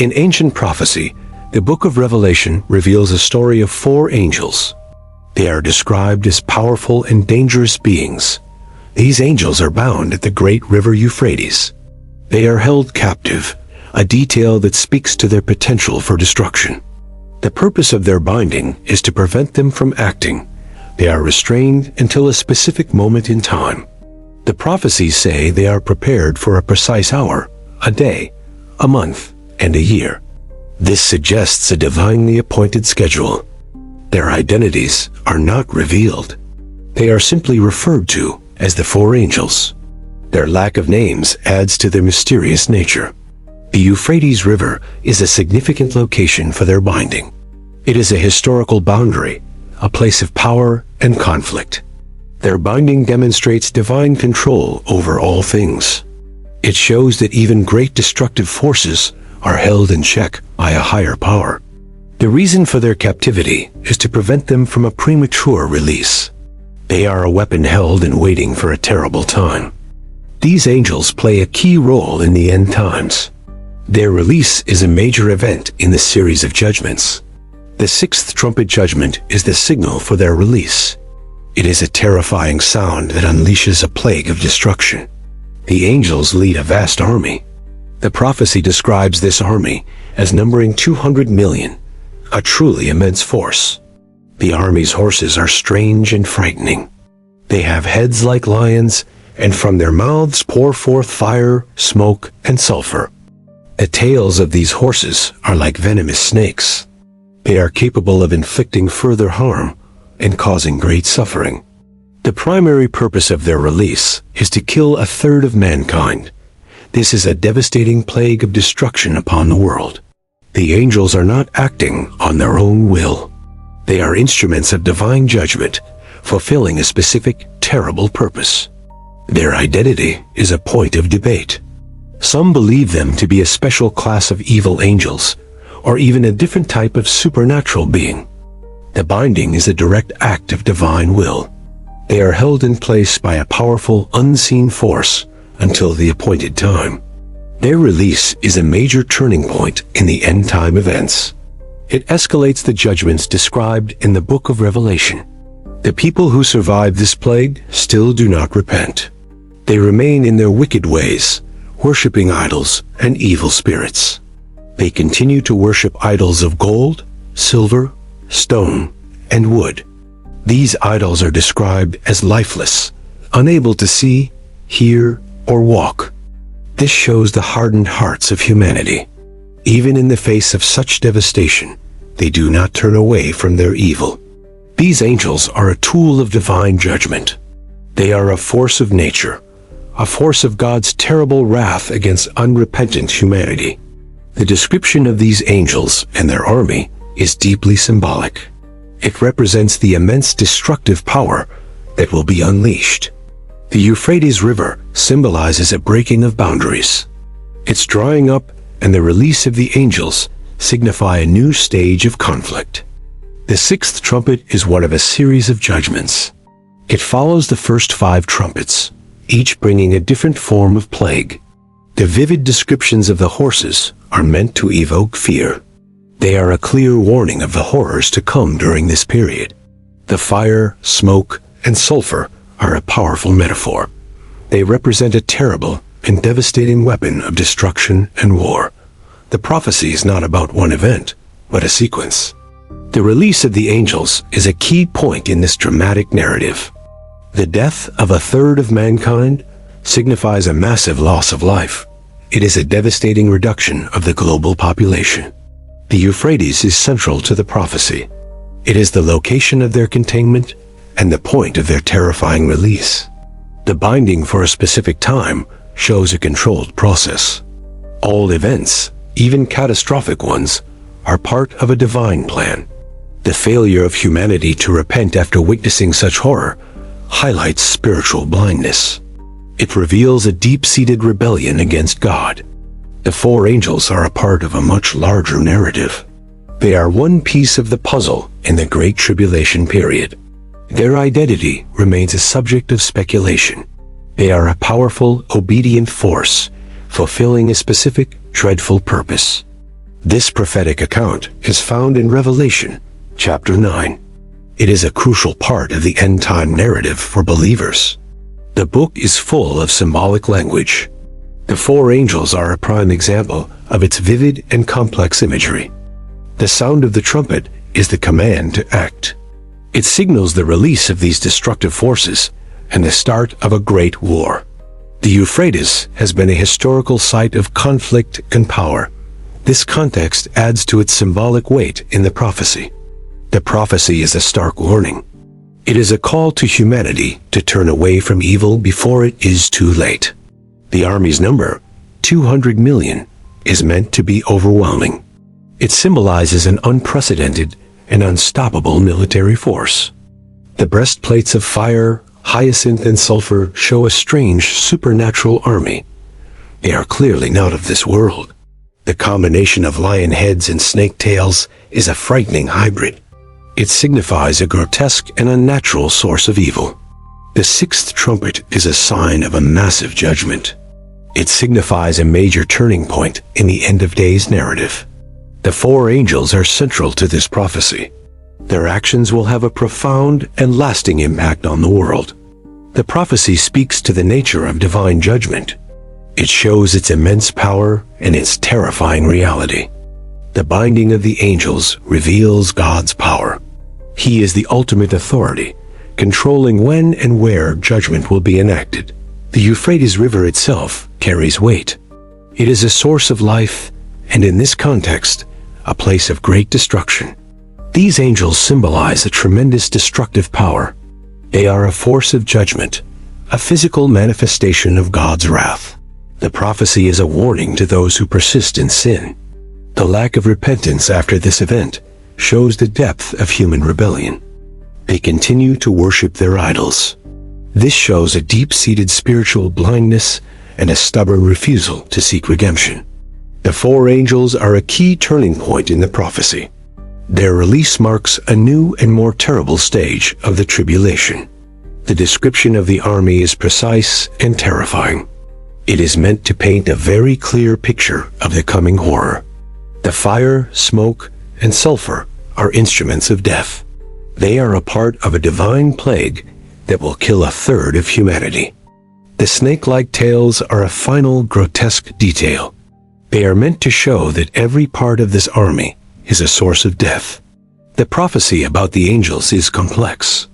In ancient prophecy, the book of Revelation reveals a story of 4 angels. They are described as powerful and dangerous beings. These angels are bound at the great river Euphrates. They are held captive, a detail that speaks to their potential for destruction. The purpose of their binding is to prevent them from acting. They are restrained until a specific moment in time. The prophecies say they are prepared for a precise hour, a day, a month, and a year. This suggests a divinely appointed schedule. Their identities are not revealed. They are simply referred to as the 4 angels. Their lack of names adds to their mysterious nature. The Euphrates River is a significant location for their binding. It is a historical boundary, a place of power and conflict. Their binding demonstrates divine control over all things. It shows that even great destructive forces are held in check by a higher power. The reason for their captivity is to prevent them from a premature release. They are a weapon held and waiting for a terrible time. These angels play a key role in the end times. Their release is a major event in the series of judgments. The 6th trumpet judgment is the signal for their release. It is a terrifying sound that unleashes a plague of destruction. The angels lead a vast army. The prophecy describes this army as numbering 200 million, a truly immense force. The army's horses are strange and frightening. They have heads like lions, and from their mouths pour forth fire, smoke, and sulfur. The tails of these horses are like venomous snakes. They are capable of inflicting further harm and causing great suffering. The primary purpose of their release is to kill 1/3 of mankind. This is a devastating plague of destruction upon the world. The angels are not acting on their own will. They are instruments of divine judgment, fulfilling a specific, terrible purpose. Their identity is a point of debate. Some believe them to be a special class of evil angels, or even a different type of supernatural being. The binding is a direct act of divine will. They are held in place by a powerful, unseen force until the appointed time. Their release is a major turning point in the end-time events. It escalates the judgments described in the book of Revelation. The people who survive this plague still do not repent. They remain in their wicked ways, worshiping idols and evil spirits. They continue to worship idols of gold, silver, stone, and wood. These idols are described as lifeless, unable to see, hear, or walk. This shows the hardened hearts of humanity. Even in the face of such devastation, they do not turn away from their evil. These angels are a tool of divine judgment. They are a force of nature, a force of God's terrible wrath against unrepentant humanity. The description of these angels and their army is deeply symbolic. It represents the immense destructive power that will be unleashed. The Euphrates River symbolizes a breaking of boundaries. Its drying up and the release of the angels signify a new stage of conflict. The 6th trumpet is one of a series of judgments. It follows the first 5 trumpets, each bringing a different form of plague. The vivid descriptions of the horses are meant to evoke fear. They are a clear warning of the horrors to come during this period. The fire, smoke, and sulfur are a powerful metaphor. They represent a terrible and devastating weapon of destruction and war. The prophecy is not about one event, but a sequence. The release of the angels is a key point in this dramatic narrative. The death of 1/3 of mankind signifies a massive loss of life. It is a devastating reduction of the global population. The Euphrates is central to the prophecy. It is the location of their containment and the point of their terrifying release. The binding for a specific time shows a controlled process. All events, even catastrophic ones, are part of a divine plan. The failure of humanity to repent after witnessing such horror highlights spiritual blindness. It reveals a deep-seated rebellion against God. The 4 angels are a part of a much larger narrative. They are one piece of the puzzle in the Great Tribulation period. Their identity remains a subject of speculation. They are a powerful, obedient force, fulfilling a specific, dreadful purpose. This prophetic account is found in Revelation, chapter 9. It is a crucial part of the end-time narrative for believers. The book is full of symbolic language. The four angels are a prime example of its vivid and complex imagery. The sound of the trumpet is the command to act. It signals the release of these destructive forces and the start of a great war. The Euphrates has been a historical site of conflict and power. This context adds to its symbolic weight in the prophecy. The prophecy is a stark warning. It is a call to humanity to turn away from evil before it is too late. The army's number, 200 million, is meant to be overwhelming. It symbolizes an unprecedented and unstoppable military force. The breastplates of fire, hyacinth, and sulfur show a strange supernatural army. They are clearly not of this world. The combination of lion heads and snake tails is a frightening hybrid. It signifies a grotesque and unnatural source of evil. The sixth trumpet is a sign of a massive judgment. It signifies a major turning point in the end of days narrative. The four angels are central to this prophecy. Their actions will have a profound and lasting impact on the world. The prophecy speaks to the nature of divine judgment. It shows its immense power and its terrifying reality. The binding of the angels reveals God's power. He is the ultimate authority, controlling when and where judgment will be enacted. The Euphrates River itself carries weight. It is a source of life, and in this context, a place of great destruction. These angels symbolize a tremendous destructive power. They are a force of judgment, a physical manifestation of God's wrath. The prophecy is a warning to those who persist in sin. The lack of repentance after this event shows the depth of human rebellion. They continue to worship their idols. This shows a deep-seated spiritual blindness and a stubborn refusal to seek redemption. The four angels are a key turning point in the prophecy. Their release marks a new and more terrible stage of the tribulation. The description of the army is precise and terrifying. It is meant to paint a very clear picture of the coming horror. The fire, smoke, and sulfur are instruments of death. They are a part of a divine plague that will kill a third of humanity. The snake-like tails are a final grotesque detail. They are meant to show that every part of this army is a source of death. The prophecy about the angels is complex.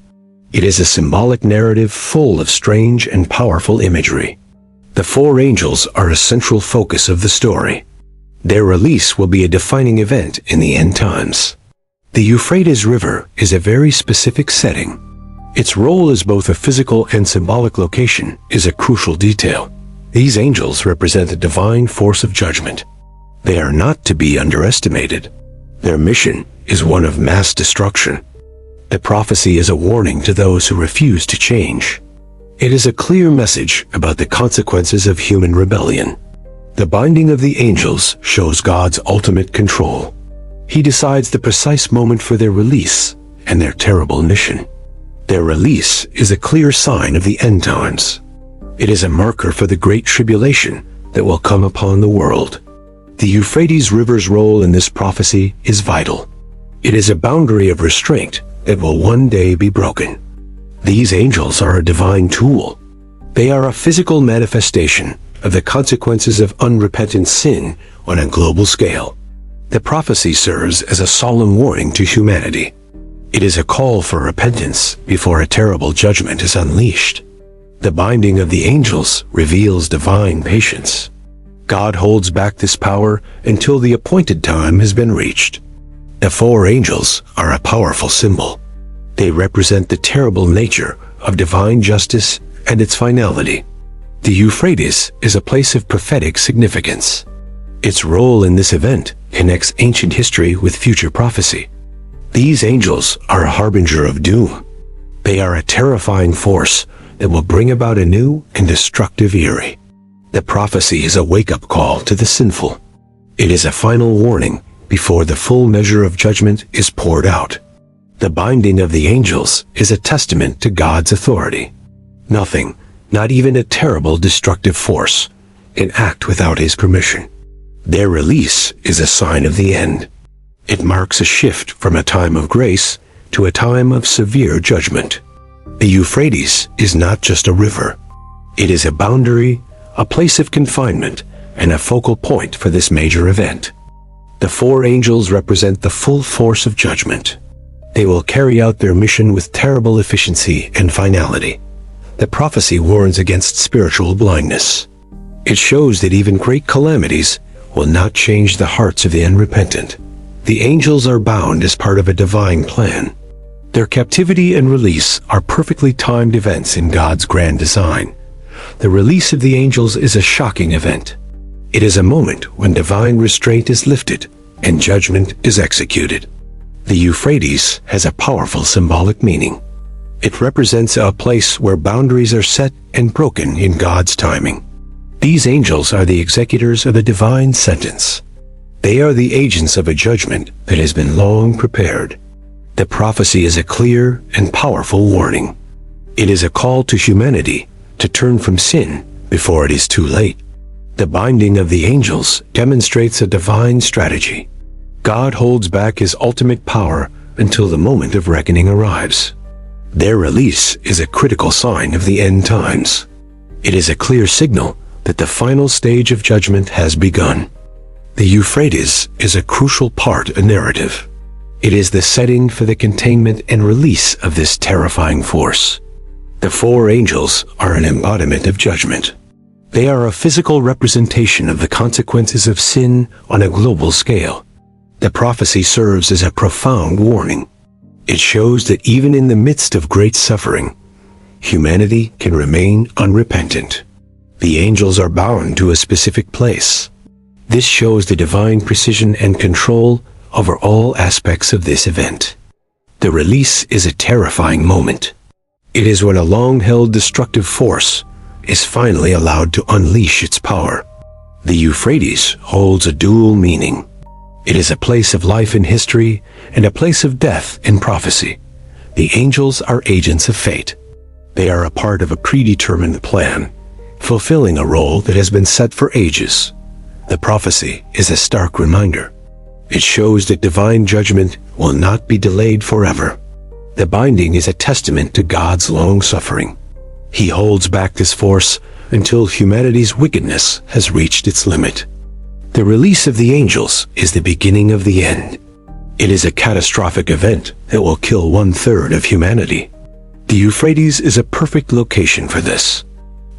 It is a symbolic narrative full of strange and powerful imagery. The four angels are a central focus of the story. Their release will be a defining event in the end times. The Euphrates River is a very specific setting. Its role as both a physical and symbolic location is a crucial detail. These angels represent a divine force of judgment. They are not to be underestimated. Their mission is one of mass destruction. The prophecy is a warning to those who refuse to change. It is a clear message about the consequences of human rebellion. The binding of the angels shows God's ultimate control. He decides the precise moment for their release and their terrible mission. Their release is a clear sign of the end times. It is a marker for the great tribulation that will come upon the world. The Euphrates River's role in this prophecy is vital. It is a boundary of restraint that will one day be broken. These angels are a divine tool. They are a physical manifestation of the consequences of unrepentant sin on a global scale. The prophecy serves as a solemn warning to humanity. It is a call for repentance before a terrible judgment is unleashed. The binding of the angels reveals divine patience. God holds back this power until the appointed time has been reached. The four angels are a powerful symbol. They represent the terrible nature of divine justice and its finality. The Euphrates is a place of prophetic significance. Its role in this event connects ancient history with future prophecy. These angels are a harbinger of doom. They are a terrifying force that will bring about a new and destructive era. The prophecy is a wake-up call to the sinful. It is a final warning before the full measure of judgment is poured out. The binding of the angels is a testament to God's authority. Nothing, not even a terrible destructive force, can act without his permission. Their release is a sign of the end. It marks a shift from a time of grace to a time of severe judgment. The Euphrates is not just a river. It is a boundary, a place of confinement, and a focal point for this major event. The four angels represent the full force of judgment. They will carry out their mission with terrible efficiency and finality. The prophecy warns against spiritual blindness. It shows that even great calamities will not change the hearts of the unrepentant. The angels are bound as part of a divine plan. Their captivity and release are perfectly timed events in God's grand design. The release of the angels is a shocking event. It is a moment when divine restraint is lifted and judgment is executed. The Euphrates has a powerful symbolic meaning. It represents a place where boundaries are set and broken in God's timing. These angels are the executors of a divine sentence. They are the agents of a judgment that has been long prepared. The prophecy is a clear and powerful warning. It is a call to humanity to turn from sin before it is too late. The binding of the angels demonstrates a divine strategy. God holds back his ultimate power until the moment of reckoning arrives. Their release is a critical sign of the end times. It is a clear signal that the final stage of judgment has begun. The Euphrates is a crucial part of the narrative. It is the setting for the containment and release of this terrifying force. The four angels are an embodiment of judgment. They are a physical representation of the consequences of sin on a global scale. The prophecy serves as a profound warning. It shows that even in the midst of great suffering, humanity can remain unrepentant. The angels are bound to a specific place. This shows the divine precision and control over all aspects of this event. The release is a terrifying moment. It is when a long-held destructive force is finally allowed to unleash its power. The Euphrates holds a dual meaning. It is a place of life in history and a place of death in prophecy. The angels are agents of fate. They are a part of a predetermined plan, fulfilling a role that has been set for ages. The prophecy is a stark reminder. It shows that divine judgment will not be delayed forever. The binding is a testament to God's long suffering. He holds back this force until humanity's wickedness has reached its limit. The release of the angels is the beginning of the end. It is a catastrophic event that will kill 1/3 of humanity. The Euphrates is a perfect location for this.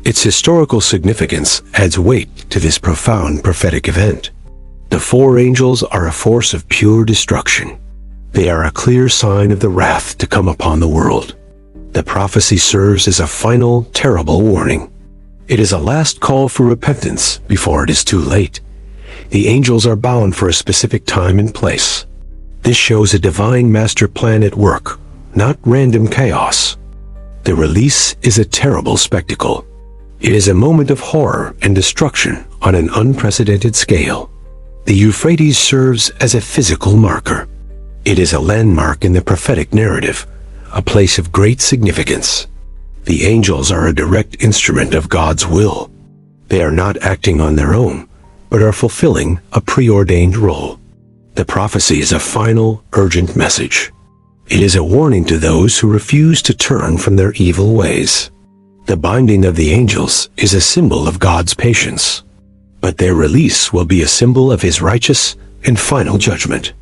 Its historical significance adds weight to this profound prophetic event. The four angels are a force of pure destruction. They are a clear sign of the wrath to come upon the world. The prophecy serves as a final, terrible warning. It is a last call for repentance before it is too late. The angels are bound for a specific time and place. This shows a divine master plan at work, not random chaos. The release is a terrible spectacle. It is a moment of horror and destruction on an unprecedented scale. The Euphrates serves as a physical marker. It is a landmark in the prophetic narrative, a place of great significance. The angels are a direct instrument of God's will. They are not acting on their own, but are fulfilling a preordained role. The prophecy is a final, urgent message. It is a warning to those who refuse to turn from their evil ways. The binding of the angels is a symbol of God's patience, but their release will be a symbol of his righteous and final judgment.